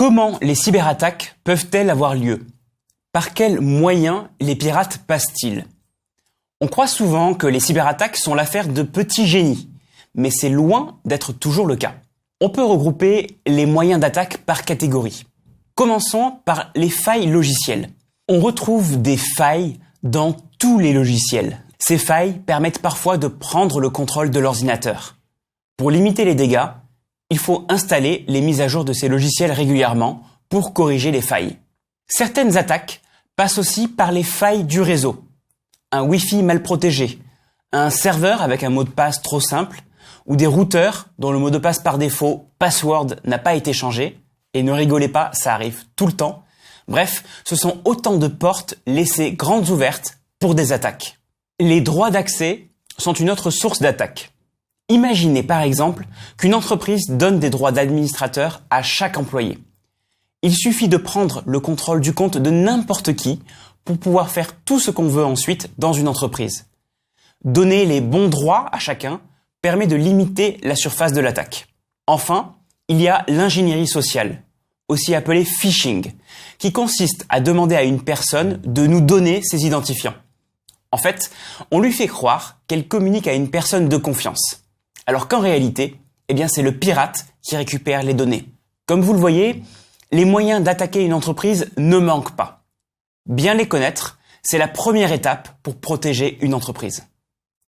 Comment les cyberattaques peuvent-elles avoir lieu? Par quels moyens les pirates passent-ils? On croit souvent que les cyberattaques sont l'affaire de petits génies, mais c'est loin d'être toujours le cas. On peut regrouper les moyens d'attaque par catégorie. Commençons par les failles logicielles. On retrouve des failles dans tous les logiciels. Ces failles permettent parfois de prendre le contrôle de l'ordinateur. Pour limiter les dégâts, il faut installer les mises à jour de ces logiciels régulièrement pour corriger les failles. Certaines attaques passent aussi par les failles du réseau. Un Wi-Fi mal protégé, un serveur avec un mot de passe trop simple, ou des routeurs dont le mot de passe par défaut, password, n'a pas été changé. Et ne rigolez pas, ça arrive tout le temps. Bref, ce sont autant de portes laissées grandes ouvertes pour des attaques. Les droits d'accès sont une autre source d'attaque. Imaginez par exemple qu'une entreprise donne des droits d'administrateur à chaque employé. Il suffit de prendre le contrôle du compte de n'importe qui pour pouvoir faire tout ce qu'on veut ensuite dans une entreprise. Donner les bons droits à chacun permet de limiter la surface de l'attaque. Enfin, il y a l'ingénierie sociale, aussi appelée phishing, qui consiste à demander à une personne de nous donner ses identifiants. En fait, on lui fait croire qu'elle communique à une personne de confiance, alors qu'en réalité, c'est le pirate qui récupère les données. Comme vous le voyez, les moyens d'attaquer une entreprise ne manquent pas. Bien les connaître, c'est la première étape pour protéger une entreprise.